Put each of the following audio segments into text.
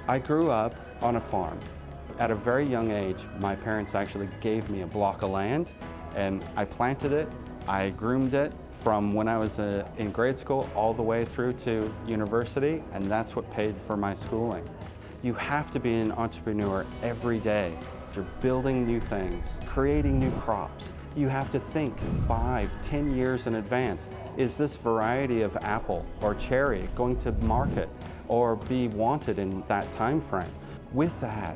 I grew up on a farm. At a very young age, my parents actually gave me a block of land and I planted it. I groomed it from when I was in grade school all the way through to university, and that's what paid for my schooling. You have to be an entrepreneur every day. You're building new things, creating new crops. You have to think 5, 10 years in advance. Is this variety of apple or cherry going to market or be wanted in that time frame? With that,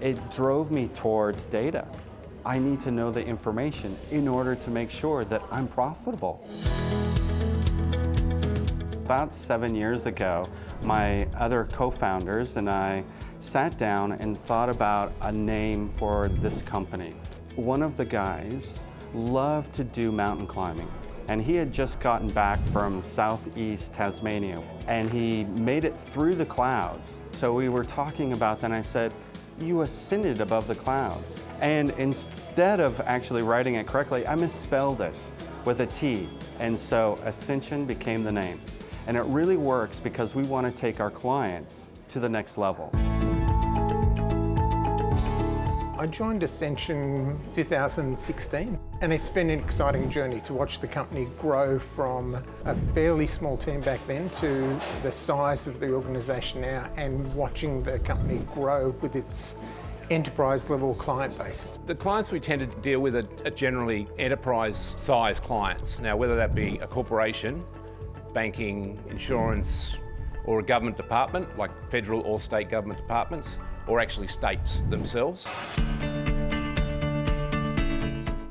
it drove me towards data. I need to know the information in order to make sure that I'm profitable. About 7 years ago, my other co-founders and I sat down and thought about a name for this company. One of the guys loved to do mountain climbing, and he had just gotten back from southeast Tasmania, and he made it through the clouds. So we were talking about that, and I said, "You ascended above the clouds." And instead of actually writing it correctly, I misspelled it with a T. And so Ascension became the name. And it really works because we want to take our clients to the next level. I joined Ascension 2016, and it's been an exciting journey to watch the company grow from a fairly small team back then to the size of the organisation now, and watching the company grow with its enterprise-level client base. The clients we tend to deal with are generally enterprise-sized clients. Now, whether that be a corporation, banking, insurance, or a government department, like federal or state government departments, or actually states themselves.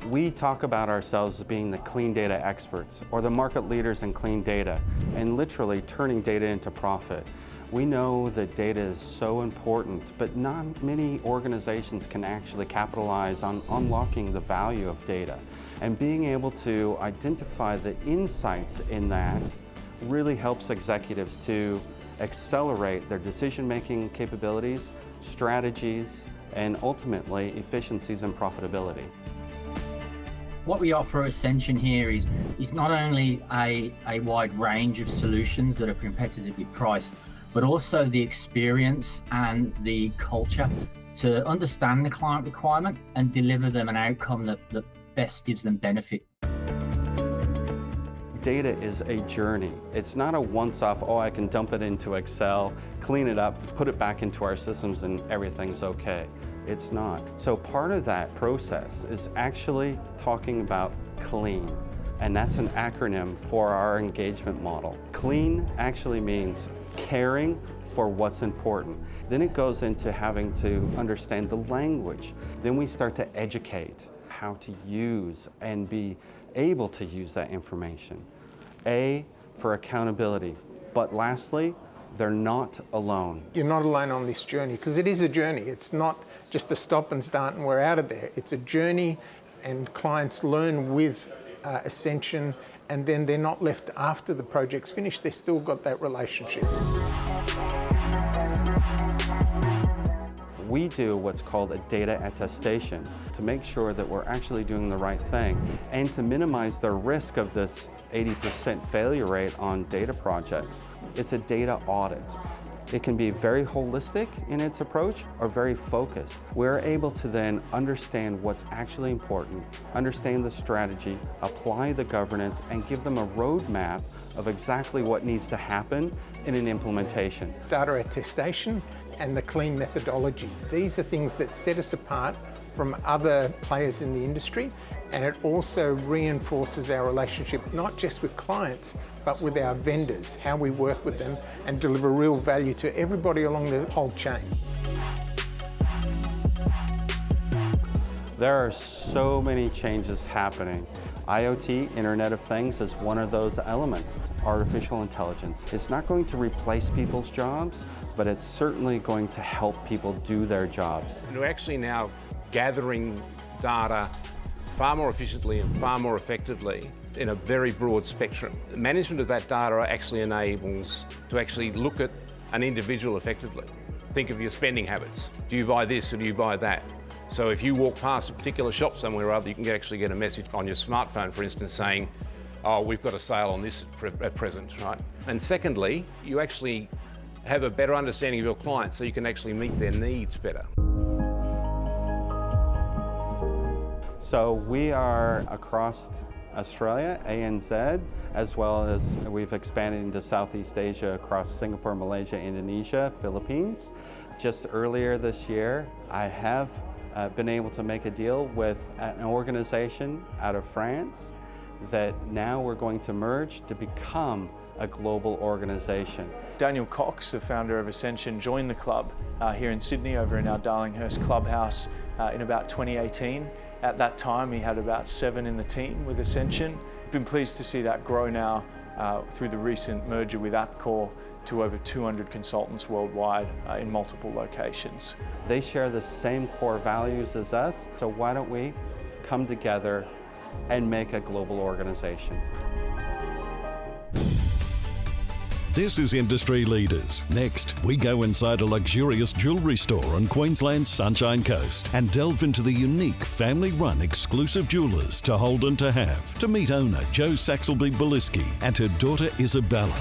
We talk about ourselves as being the clean data experts or the market leaders in clean data, and literally turning data into profit. We know that data is so important, but not many organizations can actually capitalize on unlocking the value of data. And being able to identify the insights in that really helps executives to accelerate their decision-making capabilities, strategies, and ultimately efficiencies and profitability. What we offer Ascension here is not only a wide range of solutions that are competitively priced, but also the experience and the culture to understand the client requirement and deliver them an outcome that best gives them benefit. Data is a journey. It's not a once-off, oh, I can dump it into Excel, clean it up, put it back into our systems and everything's okay. It's not. So part of that process is actually talking about clean. And that's an acronym for our engagement model. Clean actually means caring for what's important. Then it goes into having to understand the language. Then we start to educate how to use and be able to use that information. A, for accountability. But lastly, they're not alone. You're not alone on this journey, because it is a journey. It's not just a stop and start and we're out of there. It's a journey, and clients learn with Ascension, and then they're not left after the project's finished. They've still got that relationship. We do what's called a data attestation to make sure that we're actually doing the right thing and to minimize the risk of this 80% failure rate on data projects. It's a data audit. It can be very holistic in its approach or very focused. We're able to then understand what's actually important, understand the strategy, apply the governance, and give them a roadmap of exactly what needs to happen in an implementation. Data attestation and the clean methodology. These are things that set us apart from other players in the industry, and it also reinforces our relationship not just with clients but with our vendors, how we work with them and deliver real value to everybody along the whole chain. There are so many changes happening. IoT, Internet of Things, is one of those elements. Artificial intelligence. It's not going to replace people's jobs, but it's certainly going to help people do their jobs. And we're actually now gathering data far more efficiently and far more effectively in a very broad spectrum. The management of that data actually enables to actually look at an individual effectively. Think of your spending habits. Do you buy this or do you buy that? So if you walk past a particular shop somewhere or other, you can actually get a message on your smartphone, for instance, saying, oh, we've got a sale on this at present, right? And secondly, you actually have a better understanding of your clients so you can actually meet their needs better. So we are across Australia, ANZ, as well as we've expanded into Southeast Asia across Singapore, Malaysia, Indonesia, Philippines. Just earlier this year, I have been able to make a deal with an organization out of France that now we're going to merge to become a global organization. Daniel Cox, the founder of Ascension, joined the club here in Sydney over in our Darlinghurst clubhouse in about 2018. At that time, he had about 7 in the team with Ascension. Been pleased to see that grow now through the recent merger with Appcore to over 200 consultants worldwide in multiple locations. They share the same core values as us, so why don't we come together and make a global organization? This is Industry Leaders. Next, we go inside a luxurious jewellery store on Queensland's Sunshine Coast and delve into the unique family-run exclusive jewellers to hold and to have, to meet owner Joe Saxelby-Beliski and her daughter Isabella.